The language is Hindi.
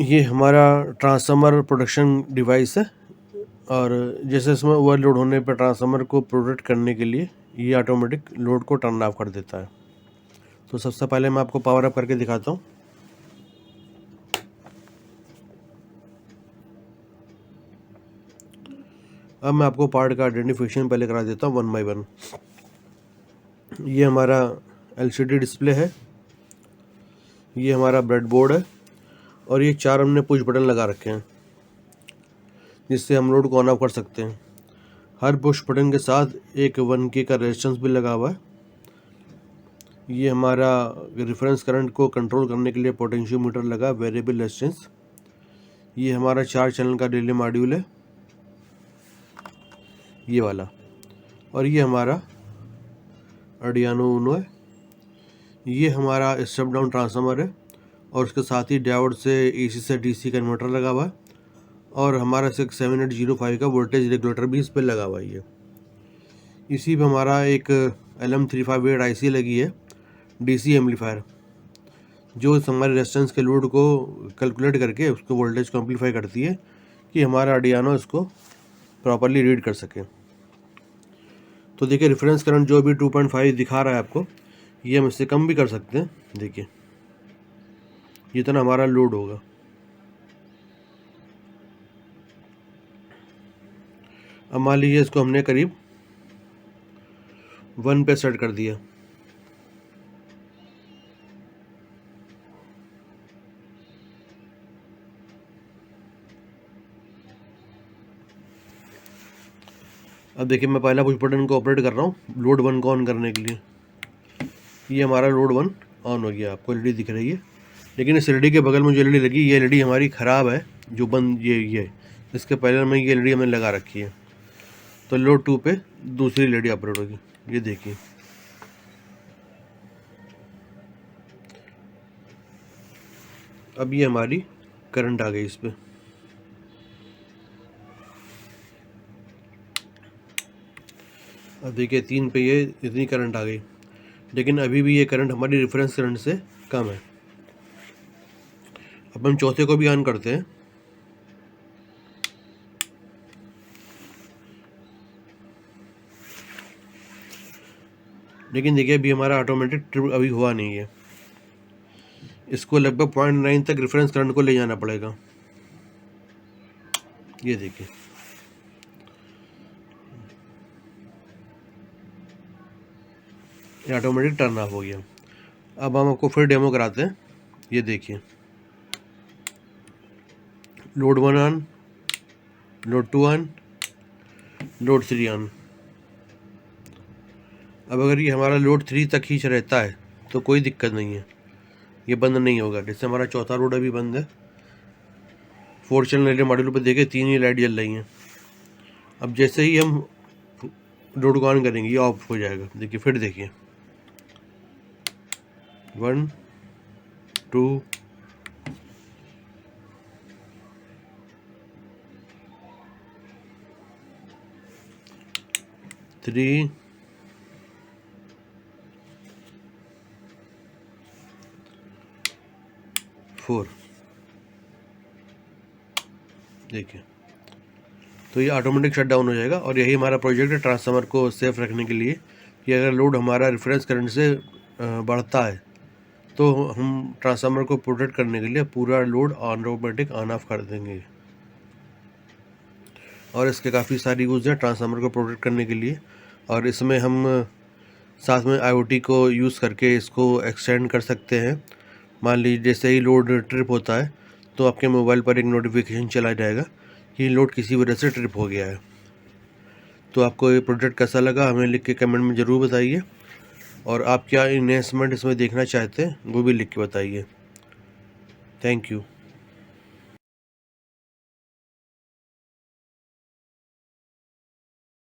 ये हमारा ट्रांसफार्मर प्रोटेक्शन डिवाइस है और जैसे इसमें ओवरलोड होने पर ट्रांसफार्मर को प्रोटेक्ट करने के लिए ये ऑटोमेटिक लोड को टर्न ऑफ कर देता है। तो सबसे पहले मैं आपको पावर अप करके दिखाता हूँ। अब मैं आपको पार्ट का आइडेंटिफिकेशन पहले करा देता हूँ वन बाय वन। ये हमारा LCD डिस्प्ले है, ये हमारा ब्रेडबोर्ड है और ये 4 हमने पुश बटन लगा रखे हैं जिससे हम लोड को ऑन ऑफ कर सकते हैं। हर पुश बटन के साथ एक 1K का रेजिस्टेंस भी लगा हुआ है। ये हमारा रेफरेंस करंट को कंट्रोल करने के लिए पोटेंशियोमीटर लगा, वेरिएबल रेजिस्टेंस। ये हमारा 4 चैनल का डिले मॉड्यूल है, ये वाला। और ये हमारा आर्डिनो यूनो है। ये हमारा स्टेप डाउन ट्रांसफार्मर है और उसके साथ ही डायोड से AC से DC कन्वर्टर लगा हुआ है और हमारा 67805 का वोल्टेज रेगुलेटर भी इस पर लगा हुआ है। इसी पे हमारा एक LM358 IC लगी है, DC एम्पलीफायर, जो हमारे रेजिस्टेंस के लोड को कैलकुलेट करके उसको वोल्टेज को एम्पलीफाई करती है कि हमारा आर्डिनो इसको प्रॉपरली रीड कर सके। तो देखिए रेफरेंस करंट जो भी 2.5 दिखा रहा है आपको, ये हम इससे कम भी कर सकते हैं। देखिए जितना हमारा लोड होगा। अब मान लीजिए इसको हमने करीब 1 पे सेट कर दिया। अब देखिए मैं पहला पुश बटन को ऑपरेट कर रहा हूँ लोड 1 को ऑन करने के लिए। ये हमारा लोड 1 ऑन हो गया, आपको LED दिख रही है। लेकिन इस LED के बगल में जो LED लगी, ये LED हमारी ख़राब है, जो बंद ये इसके पहले में ये LED हमने लगा रखी है। तो लोड 2 पे दूसरी LED ऑपरेट होगी। ये देखिए अब ये हमारी करंट आ गई इस पर। अब देखिए 3 पे ये इतनी करंट आ गई, लेकिन अभी भी ये करंट हमारी रेफरेंस करंट से कम है। अब हम चौथे को भी ऑन करते हैं। लेकिन देखिए अभी हमारा ऑटोमेटिक ट्रिप अभी हुआ नहीं है। इसको लगभग 0.9 तक रेफरेंस करंट को ले जाना पड़ेगा। ये देखिए ये ऑटोमेटिक टर्न ऑफ हो गया। अब हम आपको फिर डेमो कराते हैं। ये देखिए load 1 on, load 2 on, load 3 on. अब अगर ये हमारा लोड 3 तक ही रहता है तो कोई दिक्कत नहीं है, ये बंद नहीं होगा। जैसे हमारा चौथा लोड अभी बंद है। 4 चैनल LED मॉड्यूल पर देखिए 3 ही लाइट जल रही हैं। अब जैसे ही हम लोड को ऑन करेंगे ये ऑफ हो जाएगा। देखिए फिर देखिए 1 2 3 4। देखिए तो ये ऑटोमेटिक शट डाउन हो जाएगा। और यही हमारा प्रोजेक्ट है ट्रांसफार्मर को सेफ रखने के लिए कि अगर लोड हमारा रेफरेंस करंट से बढ़ता है तो हम ट्रांसफार्मर को प्रोटेक्ट करने के लिए पूरा लोड ऑटोमेटिक ऑन ऑफ कर देंगे। और इसके काफ़ी सारी यूज़ हैं ट्रांसफार्मर को प्रोटेक्ट करने के लिए। और इसमें हम साथ में IoT को यूज़ करके इसको एक्सटेंड कर सकते हैं। मान लीजिए जैसे ही लोड ट्रिप होता है तो आपके मोबाइल पर एक नोटिफिकेशन चला जाएगा कि लोड किसी वजह से ट्रिप हो गया है। तो आपको ये प्रोजेक्ट कैसा लगा हमें लिख के कमेंट में ज़रूर बताइए, और आप क्या इन्वेस्टमेंट इसमें देखना चाहते हैं वो भी लिख के बताइए। Thank you.